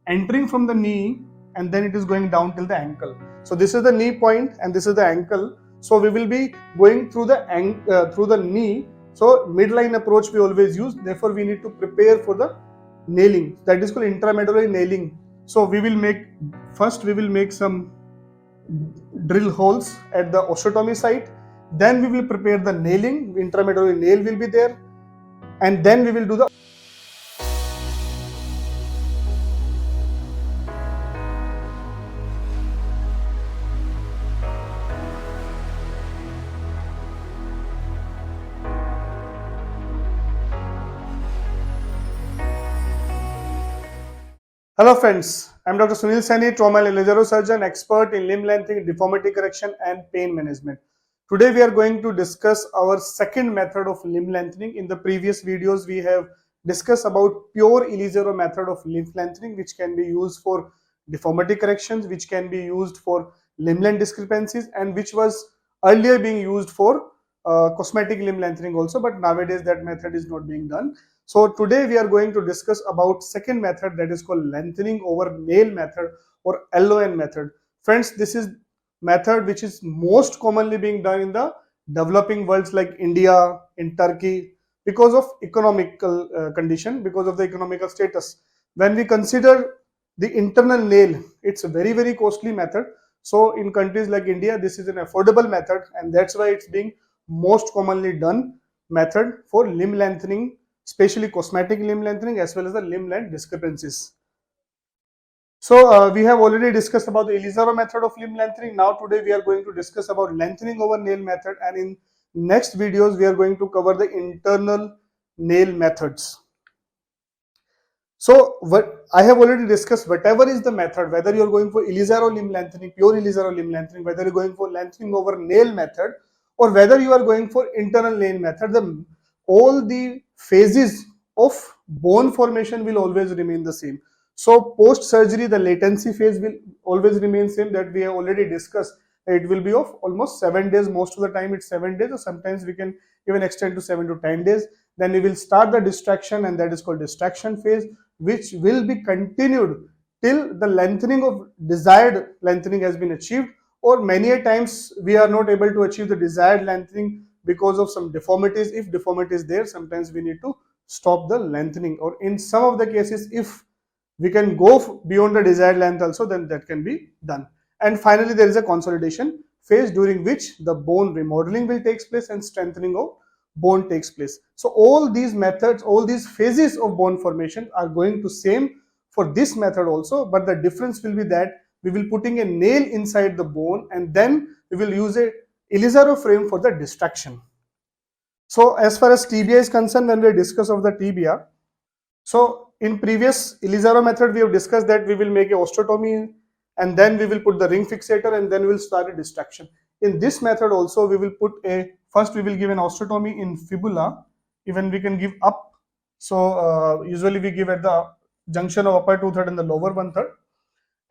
entering from the knee and then it is going down till the ankle. So this is the knee point and this is the ankle. So we will be going through the knee. So midline approach we always use. Therefore we need to prepare for the nailing. That is called intramedullary nailing. So we will make some drill holes at the osteotomy site. Then we will prepare the nailing. Intramedullary nail will be there, and then we will do the Hello friends, I am Dr. Sunil Saini, trauma and laser surgeon, expert in limb lengthening, deformity correction and pain management. Today we are going to discuss our second method of limb lengthening. In the previous videos we have discussed about pure Ilizarov method of limb lengthening, which can be used for deformity corrections, which can be used for limb length discrepancies, and which was earlier being used for cosmetic limb lengthening also, but nowadays that method is not being done. So today we are going to discuss about second method, that is called lengthening over nail method or LON method. Friends, this is method which is most commonly being done in the developing worlds like India, in Turkey, because of economical condition, because of the economical status. When we consider the internal nail, it's a very costly method. So in countries like India, this is an affordable method, and that's why it's being most commonly done method for limb lengthening, especially cosmetic limb lengthening as well as the limb length discrepancies. So we have already discussed about the Ilizarov method of limb lengthening. Now today we are going to discuss about lengthening over nail method, and in next videos we are going to cover the internal nail methods. So what I have already discussed, whatever is the method, whether you are going for Ilizarov limb lengthening, pure Ilizarov limb lengthening, whether you are going for lengthening over nail method, or whether you are going for internal nail method, all the phases of bone formation will always remain the same. So post surgery, the latency phase will always remain same, that we have already discussed. It will be of almost 7 days. Most of the time it's 7 days, or sometimes we can even extend to 7 to 10 days. Then we will start the distraction, and that is called distraction phase, which will be continued till the lengthening of desired lengthening has been achieved, or many a times we are not able to achieve the desired lengthening because of some deformities. If deformity is there, sometimes we need to stop the lengthening, or in some of the cases if we can go beyond the desired length also, then that can be done. And finally there is a consolidation phase, during which the bone remodeling will take place and strengthening of bone takes place. So all these methods, all these phases of bone formation are going to same for this method also, but the difference will be that we will putting a nail inside the bone, and then we will use a Ilizarov frame for the distraction. So as far as tibia is concerned, when we discuss of the tibia, so in previous Ilizarov method we have discussed that we will make a osteotomy, and then we will put the ring fixator, and then we will start a distraction. In this method also we will put a, first we will give an osteotomy in fibula, even we can give up. So usually we give at the junction of upper 2/3 and the lower 1/3,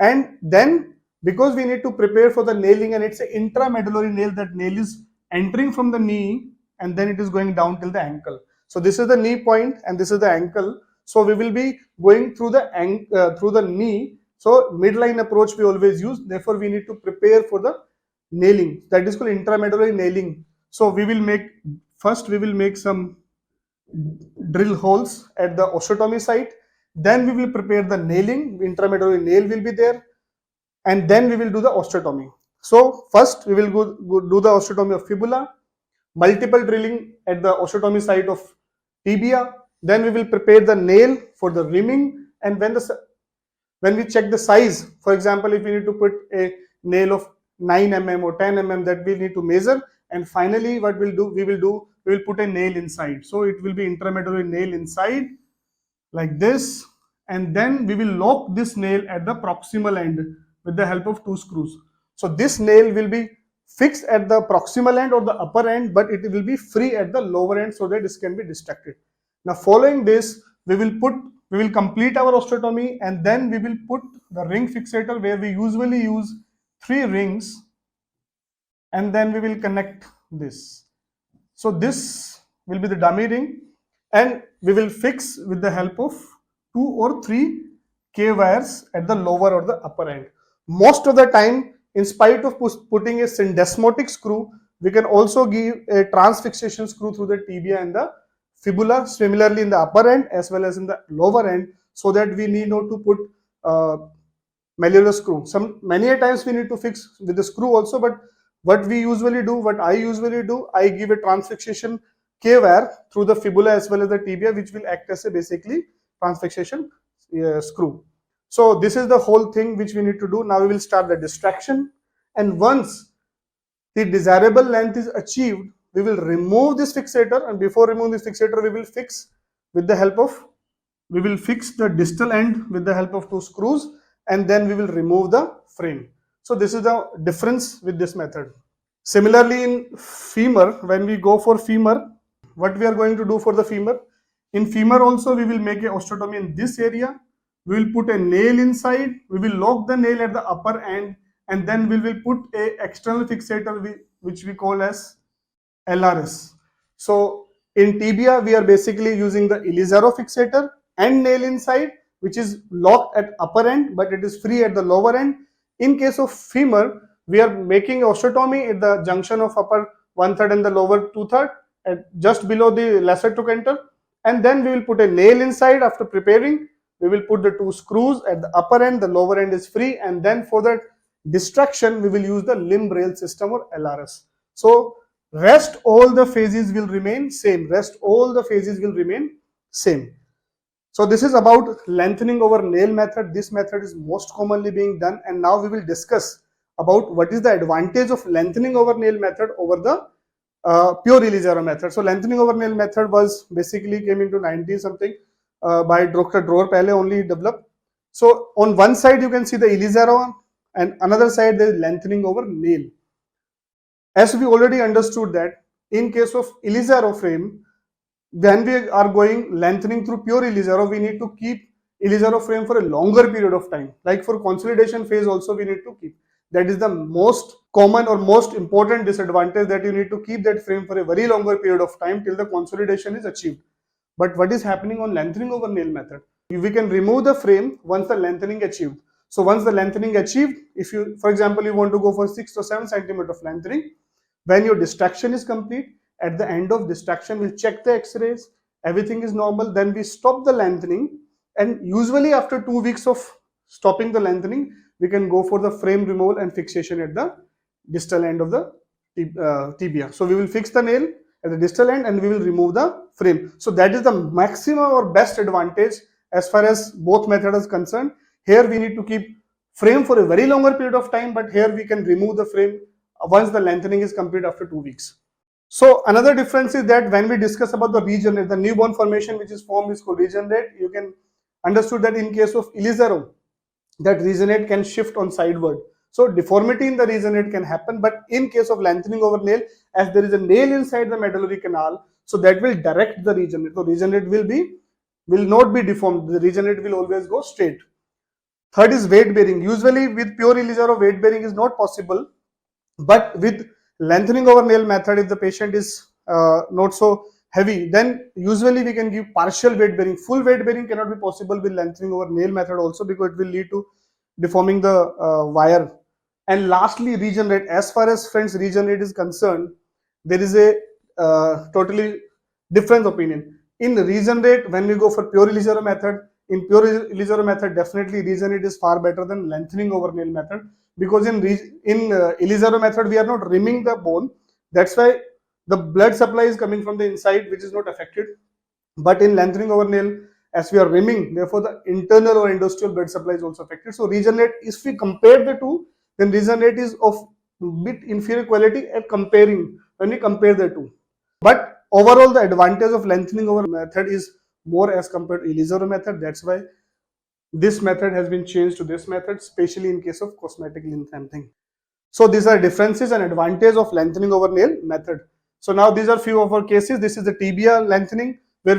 and then because we need to prepare for the nailing, and it's an intramedullary nail, that nail is entering from the knee and then it is going down till the ankle. So this is the knee point and this is the ankle. So we will be going through the knee. So midline approach we always use. Therefore we need to prepare for the nailing. That is called intramedullary nailing. So we will make some drill holes at the osteotomy site. Then we will prepare the nailing. Intramedullary nail will be there, and then we will do the osteotomy. So first we will go do the osteotomy of fibula, multiple drilling at the osteotomy site of tibia. Then we will prepare the nail for the rimming, and when we check the size, for example, if we need to put a nail of 9 mm or 10 mm, that we need to measure. And finally what we will put a nail inside. So it will be intramedullary nail inside like this, and then we will lock this nail at the proximal end with the help of 2 screws. So this nail will be fixed at the proximal end or the upper end, but it will be free at the lower end so that this can be distracted. Now following this, we will complete our osteotomy, and then we will put the ring fixator, where we usually use 3 rings, and then we will connect this. So this will be the dummy ring, and we will fix with the help of 2 or 3 K wires at the lower or the upper end. Most of the time, in spite of putting a syndesmotic screw, we can also give a transfixation screw through the tibia and the fibula, similarly in the upper end as well as in the lower end, so that we need not to put malleolus screw. Many a times we need to fix with the screw also, but what I usually do, I give a transfixation K wire through the fibula as well as the tibia, which will act as a basically transfixation screw. So this is the whole thing which we need to do. Now we will start the distraction, and once the desirable length is achieved, we will remove this fixator, and before removing this fixator, we will fix the distal end with the help of two screws, and then we will remove the frame. So this is the difference with this method. Similarly, in femur, when we go for femur, what we are going to do for the femur? In femur also, we will make a osteotomy in this area. We will put a nail inside. We will lock the nail at the upper end, and then we will put a external fixator which we call as LRS. So in tibia, we are basically using the Elizaro fixator and nail inside, which is locked at upper end, but it is free at the lower end. In case of femur, we are making osteotomy at the junction of upper 1/3 and the lower 2/3, at just below the lesser trochanter, and then we will put a nail inside. After preparing, we will put the two screws at the upper end, the lower end is free, and then for the distraction, we will use the limb rail system or LRS. So rest all the phases will remain same. So this is about lengthening over nail method. This method is most commonly being done, and now we will discuss about what is the advantage of lengthening over nail method over the pure Elizaro method. So lengthening over nail method was basically came into 90 something by Dr. Dror Pehle only developed. So on one side you can see the Elizaro, and another side there is lengthening over nail. As we already understood that in case of Elizaro frame, when we are going lengthening through pure Elizaro, we need to keep Elizaro frame for a longer period of time. Like for consolidation phase also we need to keep. That is the most common or most important disadvantage, that you need to keep that frame for a very longer period of time till the consolidation is achieved. But what is happening on lengthening over nail method? We can remove the frame once the lengthening achieved. So once the lengthening achieved, if you, for example, you want to go for 6 or 7 centimeter of lengthening, when your distraction is complete, at the end of distraction, we'll check the x-rays, everything is normal, then we stop the lengthening, and usually after 2 weeks of stopping the lengthening, we can go for the frame removal and fixation at the distal end of the tibia. So we will fix the nail at the distal end and we will remove the frame. So that is the maximum or best advantage as far as both methods is concerned. Here we need to keep frame for a very longer period of time, but here we can remove the frame once the lengthening is complete after 2 weeks. So another difference is that when we discuss about the regenerate, the newborn formation which is formed is called regenerate. You can understood that in case of Elizaro, that regenerate can shift on sideward. So deformity in the regenerate can happen, but in case of lengthening over nail, as there is a nail inside the medullary canal, so that will direct the regenerate. So regenerate will not be deformed. The regenerate will always go straight. Third is weight bearing. Usually with pure Elizaro, weight bearing is not possible, but with lengthening over nail method, if the patient is not so heavy, then usually we can give partial weight bearing. Full weight bearing cannot be possible with lengthening over nail method also, because it will lead to deforming the wire. And lastly, regenerate. As far as friends regenerate is concerned, there is a totally different opinion. In regenerate, when we go for pure Elizaro method, in pure Elizaro method, definitely regenerate is far better than lengthening over nail method, because in Elizaro method we are not rimming the bone. That's why the blood supply is coming from the inside, which is not affected. But in lengthening over nail, as we are rimming, therefore the internal or endosteal blood supply is also affected. So regenerate, if we compare the two, then regenerate is of bit inferior quality at comparing when we compare the two. But overall, the advantage of lengthening over method is more as compared to Elizaro method. That's why this method has been changed to this method, especially in case of cosmetic lengthening. So these are differences and advantage of lengthening over nail method. So now these are few of our cases. This is the tibia lengthening, where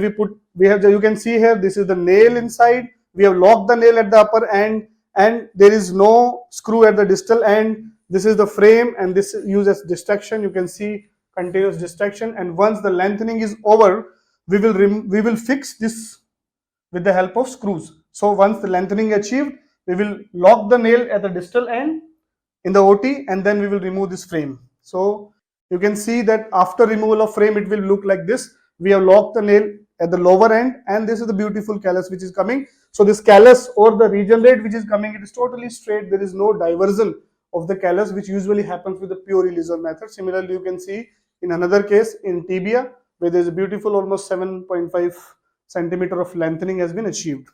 we have you can see here, this is the nail inside. We have locked the nail at the upper end, and there is no screw at the distal end. This is the frame, and this is used as distraction. You can see continuous distraction, and once the lengthening is over, we will fix this with the help of screws. So once the lengthening achieved, we will lock the nail at the distal end in the OT, and then we will remove this frame. So you can see that after removal of frame, it will look like this. We have locked the nail at the lower end, and this is the beautiful callus which is coming. So this callus or the regenerate which is coming, it is totally straight. There is no diversion of the callus, which usually happens with the pure Elizor method. Similarly, you can see in another case in tibia, where there is a beautiful almost 7.5 centimeter of lengthening has been achieved.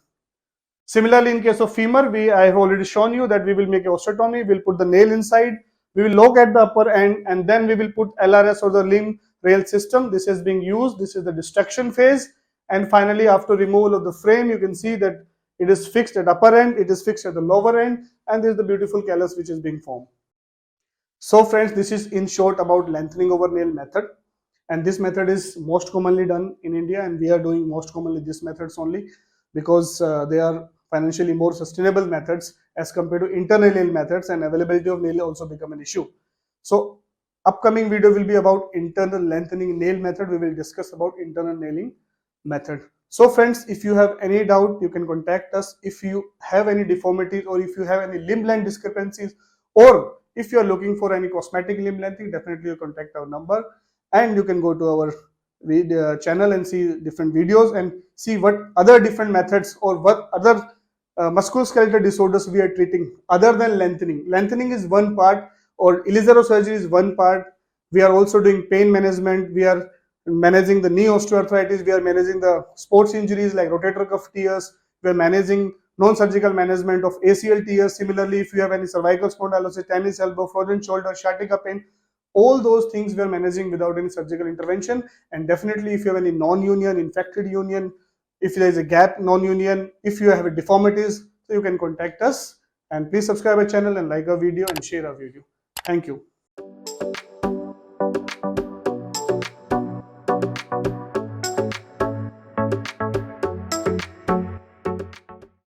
Similarly, in case of femur, I have already shown you that we will make a osteotomy. We'll put the nail inside. We will lock at the upper end, and then we will put LRS or the limb rail system. This is being used. This is the destruction phase. And finally, after removal of the frame, you can see that it is fixed at upper end, it is fixed at the lower end, and this is the beautiful callus which is being formed. So friends, this is in short about lengthening over nail method. And this method is most commonly done in India, and we are doing most commonly these methods only because they are financially more sustainable methods as compared to internal nail methods, and availability of nail also become an issue. So upcoming video will be about internal lengthening nail method. We will discuss about internal nailing method. So friends, if you have any doubt, you can contact us. If you have any deformities, or if you have any limb length discrepancies, or if you are looking for any cosmetic limb lengthening, definitely you contact our number, and you can go to our channel and see different videos and see what other different methods or what other musculoskeletal disorders we are treating other than lengthening. Lengthening is one part, or Elizaro surgery is one part. We are also doing pain management. We are managing the knee osteoarthritis. We are managing the sports injuries like rotator cuff tears. We are managing non-surgical management of ACL tears. Similarly, if you have any cervical spondylosis, tennis elbow, frozen shoulder, sciatica pain, all those things we are managing without any surgical intervention. And definitely, if you have any non-union, infected union, if there is a gap non-union, if you have a deformities, so you can contact us. And please subscribe our channel and like our video and share our video. Thank you.